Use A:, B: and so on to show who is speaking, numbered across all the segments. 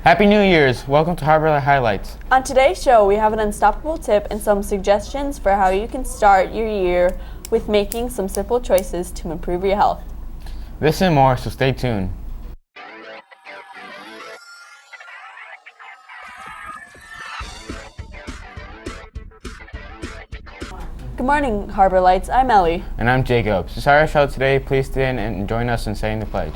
A: Happy New Year's! Welcome to Harbor Light Highlights.
B: On today's show, we have an unstoppable tip and some suggestions for how you can start your year with making some simple choices to improve your health.
A: This and more, so stay tuned.
B: Good morning, Harbor Lights. I'm Ellie.
A: And I'm Jacob. To start our show today, please stand and join us in saying the pledge.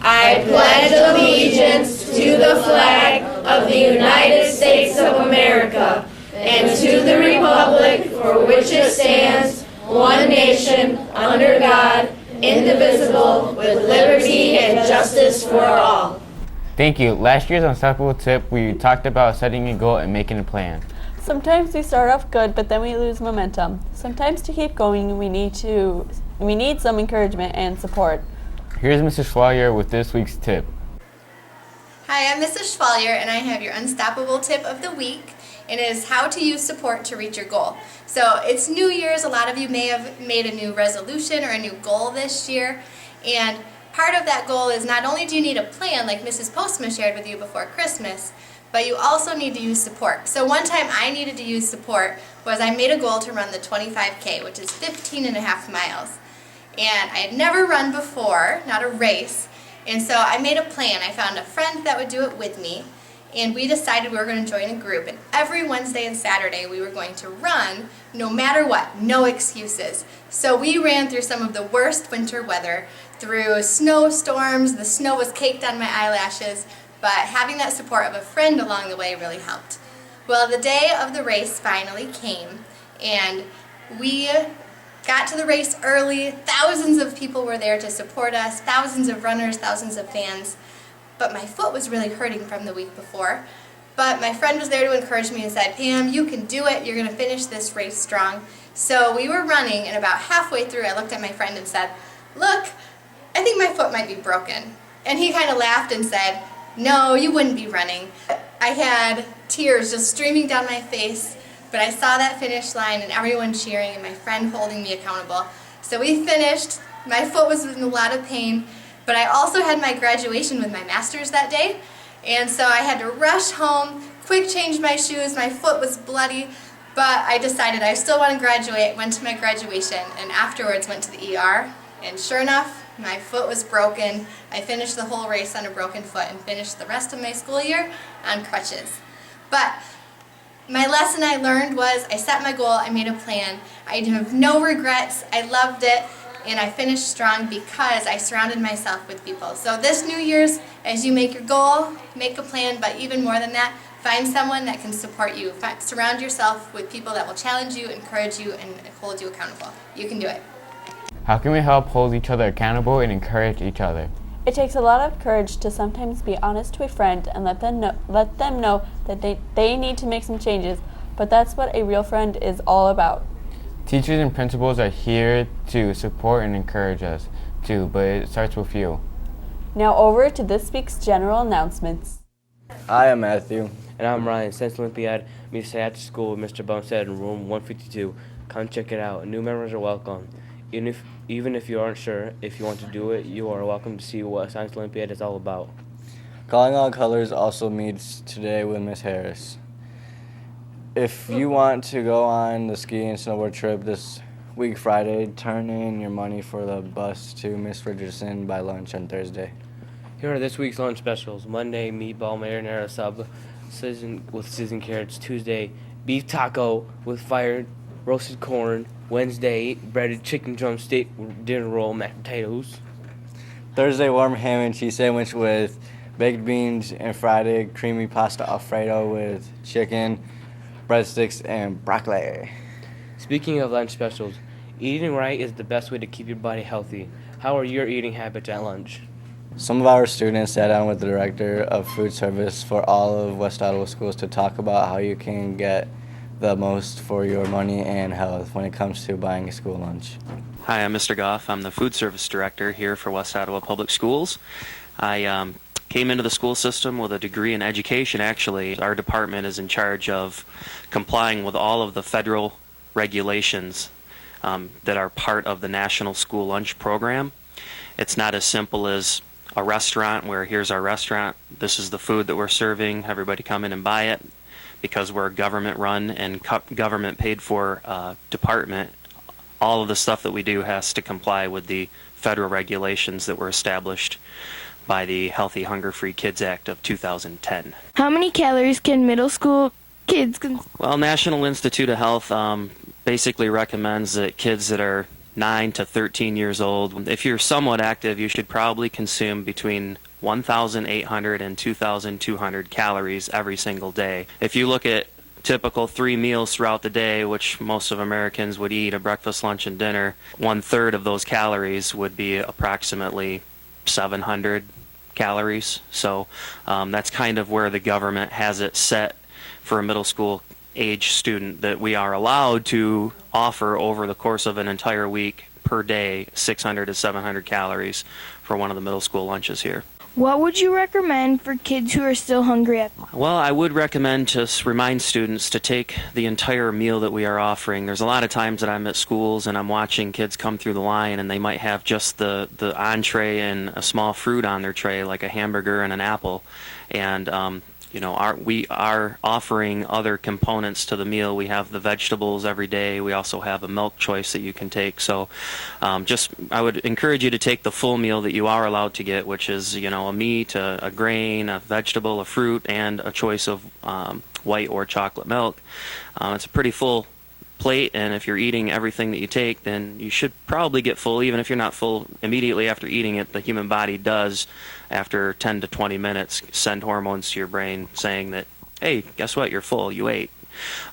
C: I pledge allegiance to the flag of the United States of America and to the republic for which it stands, one nation, under God, indivisible, with liberty and justice for all.
A: Thank you. Last year's unstoppable tip, we talked about setting a goal and making a plan.
B: Sometimes we start off good, but then we lose momentum. Sometimes to keep going, we need some encouragement and support.
A: Here's Mrs. Schwalier with this week's tip.
D: Hi, I'm Mrs. Schwalier, and I have your unstoppable tip of the week, and it is how to use support to reach your goal. So it's New Year's. A lot of you may have made a new resolution or a new goal this year, and part of that goal is not only do you need a plan like Mrs. Postma shared with you before Christmas, but you also need to use support. So one time I needed to use support was I made a goal to run the 25K, which is 15 and a half miles. And I had never run before, not a race, and so I made a plan. I found a friend that would do it with me, and we decided we were going to join a group, and every Wednesday and Saturday we were going to run no matter what, no excuses. So we ran through some of the worst winter weather, through snowstorms. The snow was caked on my eyelashes, but having that support of a friend along the way really helped. Well, the day of the race finally came, and we got to the race early. Thousands of people were there to support us, thousands of runners, thousands of fans. But my foot was really hurting from the week before. But my friend was there to encourage me and said, Pam, you can do it. You're going to finish this race strong. So we were running, and about halfway through, I looked at my friend and said, look, I think my foot might be broken. And he kind of laughed and said, no, you wouldn't be running. I had tears just streaming down my face. But I saw that finish line and everyone cheering and my friend holding me accountable. So we finished. My foot was in a lot of pain, but I also had my graduation with my master's that day. And so I had to rush home, quick change my shoes. My foot was bloody, but I decided I still want to graduate. Went to my graduation and afterwards went to the ER. And sure enough, my foot was broken. I finished the whole race on a broken foot and finished the rest of my school year on crutches. But my lesson I learned was I set my goal, I made a plan, I have no regrets, I loved it, and I finished strong because I surrounded myself with people. So this New Year's, as you make your goal, make a plan, but even more than that, find someone that can support you. Surround yourself with people that will challenge you, encourage you, and hold you accountable. You can do it.
A: How can we help hold each other accountable and encourage each other?
B: It takes a lot of courage to sometimes be honest to a friend and let them know that they need to make some changes, but that's what a real friend is all about.
A: Teachers and principals are here to support and encourage us too, but it starts with you.
B: Now over to this week's general announcements.
E: Hi, I'm Matthew.
F: And I'm Ryan. Science Olympiad meets today after school with Mr. Bumstead in room 152. Come check it out. New members are welcome. Even if you aren't sure if you want to do it, you are welcome to see what Science Olympiad is all about.
E: Calling All Colors also meets today with Miss Harris. If you want to go on the ski and snowboard trip this week Friday, turn in your money for the bus to Miss Richardson by lunch on Thursday.
F: Here are this week's lunch specials. Monday, meatball marinara sub with seasoned carrots. Tuesday, beef taco with fired roasted corn. Wednesday, breaded chicken drumstick dinner roll, mashed potatoes.
E: Thursday, warm ham and cheese sandwich with baked beans. And Friday, creamy pasta alfredo with chicken, breadsticks, and broccoli.
F: Speaking of lunch specials, eating right is the best way to keep your body healthy. How are your eating habits at lunch?
E: Some of our students sat down with the director of food service for all of West Ottawa schools to talk about how you can get the most for your money and health when it comes to buying a school lunch.
G: Hi, I'm Mr. Goff. I'm the food service director here for West Ottawa Public Schools. I came into the school system with a degree in education, actually. Our department is in charge of complying with all of the federal regulations that are part of the National School Lunch Program. It's not as simple as a restaurant where here's our restaurant, this is the food that we're serving, everybody come in and buy it. Because we're a government-run and government-paid-for department, all of the stuff that we do has to comply with the federal regulations that were established by the Healthy Hunger-Free Kids Act of 2010.
H: How many calories can middle school kids consume?
G: Well, National Institute of Health basically recommends that kids that are 9 to 13 years old, if you're somewhat active, you should probably consume between 1,800 and 2,200 calories every single day. If you look at typical 3 meals throughout the day, which most of Americans would eat, a breakfast, lunch, and dinner, 1/3 of those calories would be approximately 700 calories. So that's kind of where the government has it set for a middle school age student, that we are allowed to offer over the course of an entire week per day 600 to 700 calories for one of the middle school lunches here.
H: What would you recommend for kids who are still hungry?
G: Well, I would recommend to remind students to take the entire meal that we are offering. There's a lot of times that I'm at schools and I'm watching kids come through the line and they might have just the entree and a small fruit on their tray, like a hamburger and an apple. And we are offering other components to the meal. We have the vegetables every day. We also have a milk choice that you can take. So I would encourage you to take the full meal that you are allowed to get, which is, a meat, a grain, a vegetable, a fruit, and a choice of white or chocolate milk. It's a pretty full plate, and if you're eating everything that you take, then you should probably get full. Even if you're not full immediately after eating it, the human body does, after 10 to 20 minutes, send hormones to your brain saying that, hey, guess what, you're full, you ate.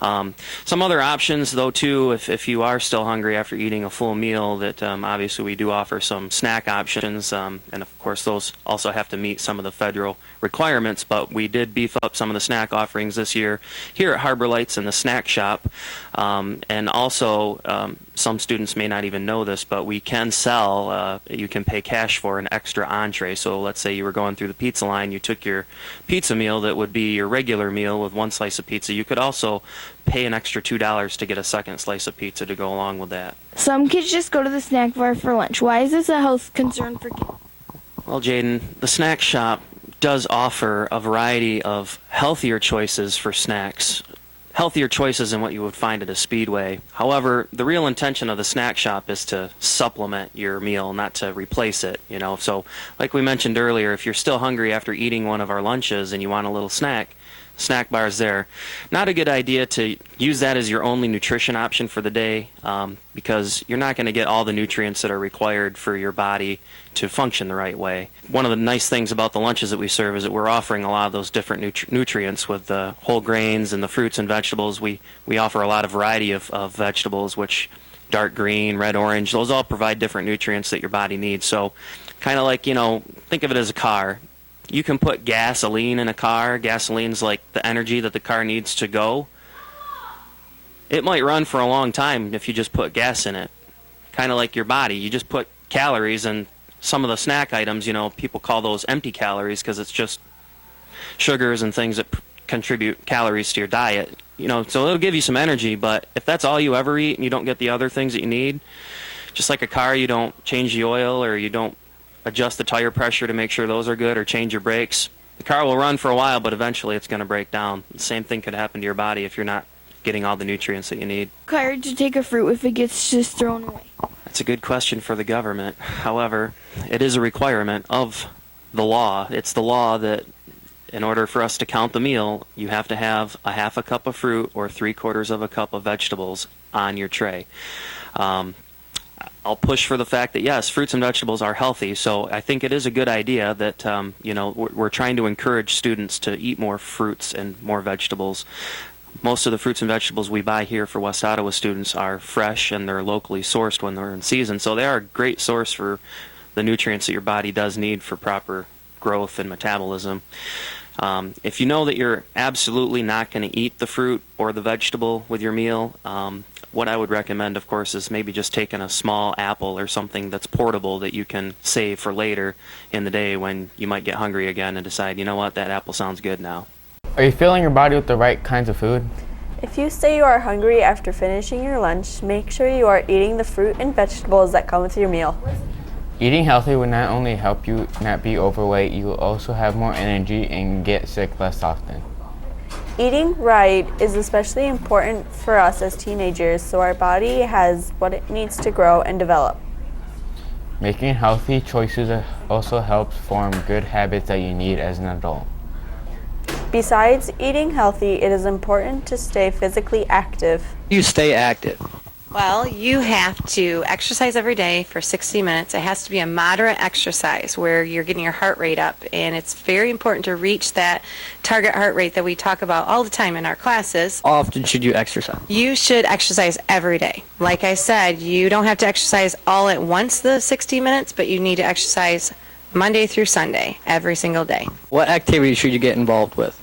G: Some other options, though, too, if you are still hungry after eating a full meal, that obviously we do offer some snack options, and of course those also have to meet some of the federal requirements, but we did beef up some of the snack offerings this year here at Harbor Lights in the snack shop, and also some students may not even know this, but we can sell, you can pay cash for an extra entree. So let's say you were going through the pizza line, you took your pizza meal that would be your regular meal with one slice of pizza. You could also pay an extra $2 to get a second slice of pizza to go along with that.
H: Some kids just go to the snack bar for lunch. Why is this a health concern for kids?
G: Well, Jaden, the snack shop does offer a variety of healthier choices for snacks. Healthier choices than what you would find at a Speedway. However, the real intention of the snack shop is to supplement your meal, not to replace it, So, like we mentioned earlier, if you're still hungry after eating one of our lunches and you want a little snack bar is there. Not a good idea to use that as your only nutrition option for the day, because you're not going to get all the nutrients that are required for your body to function the right way. One of the nice things about the lunches that we serve is that we're offering a lot of those different nutrients with the whole grains and the fruits and vegetables. We offer a lot of variety of vegetables, which dark green, red, orange, those all provide different nutrients that your body needs. So kind of like, think of it as a car. You can put gasoline in a car. Gasoline's like the energy that the car needs to go. It might run for a long time if you just put gas in it. Kind of like your body. You just put calories, and some of the snack items, people call those empty calories because it's just sugars and things that contribute calories to your diet. So it'll give you some energy, but if that's all you ever eat and you don't get the other things that you need, just like a car, you don't change the oil or you don't adjust the tire pressure to make sure those are good or change your brakes. The car will run for a while, but eventually it's going to break down. The same thing could happen to your body if you're not getting all the nutrients that you need.
H: Required to take a fruit if it gets just thrown away?
G: That's a good question for the government. However, it is a requirement of the law. It's the law that in order for us to count the meal, you have to have a half a cup of fruit or 3/4 of a cup of vegetables on your tray. I'll push for the fact that, yes, fruits and vegetables are healthy, so I think it is a good idea that, we're trying to encourage students to eat more fruits and more vegetables. Most of the fruits and vegetables we buy here for West Ottawa students are fresh and they're locally sourced when they're in season, so they are a great source for the nutrients that your body does need for proper growth and metabolism. If you know that you're absolutely not going to eat the fruit or the vegetable with your meal, what I would recommend, of course, is maybe just taking a small apple or something that's portable that you can save for later in the day when you might get hungry again and decide, you know what, that apple sounds good now.
A: Are you filling your body with the right kinds of food?
B: If you say you are hungry after finishing your lunch, make sure you are eating the fruit and vegetables that come with your meal.
A: Eating healthy will not only help you not be overweight, you will also have more energy and get sick less often.
B: Eating right is especially important for us as teenagers so our body has what it needs to grow and develop.
A: Making healthy choices also helps form good habits that you need as an adult.
B: Besides eating healthy, it is important to stay physically active.
I: You stay active.
J: Well, you have to exercise every day for 60 minutes. It has to be a moderate exercise where you're getting your heart rate up, and it's very important to reach that target heart rate that we talk about all the time in our classes.
I: How often should you exercise?
J: You should exercise every day. Like I said, you don't have to exercise all at once the 60 minutes, but you need to exercise Monday through Sunday, every single day.
I: What activities should you get involved with?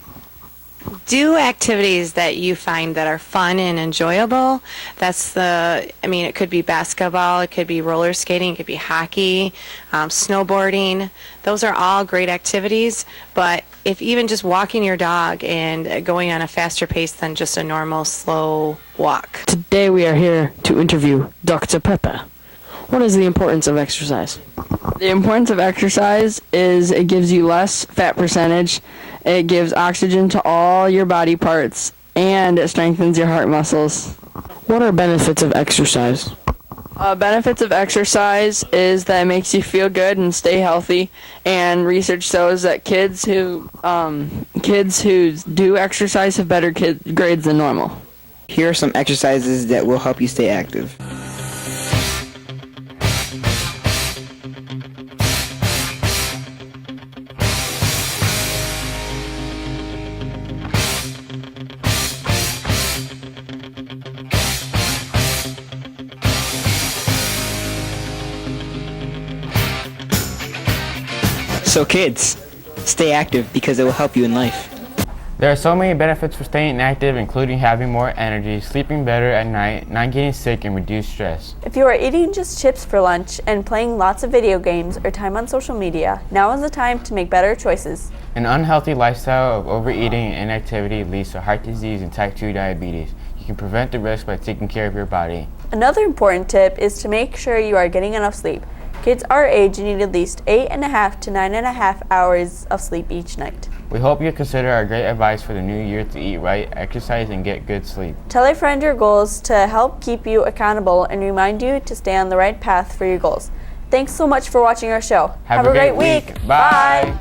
J: Do activities that you find that are fun and enjoyable. It could be basketball, it could be roller skating, it could be hockey, snowboarding. Those are all great activities, but if even just walking your dog and going on a faster pace than just a normal slow walk.
K: Today we are here to interview Dr. Pepper. What is the importance of exercise?
L: The importance of exercise is it gives you less fat percentage, it gives oxygen to all your body parts, and it strengthens your heart muscles.
K: What are benefits of exercise?
L: Benefits of exercise is that it makes you feel good and stay healthy, and research shows that kids who do exercise have better grades than normal.
M: Here are some exercises that will help you stay active. So kids, stay active because it will help you in life.
A: There are so many benefits for staying active, including having more energy, sleeping better at night, not getting sick, and reduced stress.
B: If you are eating just chips for lunch and playing lots of video games or time on social media, now is the time to make better choices.
A: An unhealthy lifestyle of overeating and inactivity leads to heart disease and type 2 diabetes. You can prevent the risk by taking care of your body.
B: Another important tip is to make sure you are getting enough sleep. Kids our age need at least 8.5 to 9.5 hours of sleep each night.
A: We hope you consider our great advice for the new year to eat right, exercise, and get good sleep.
B: Tell a friend your goals to help keep you accountable and remind you to stay on the right path for your goals. Thanks so much for watching our show.
A: Have a great week. Bye.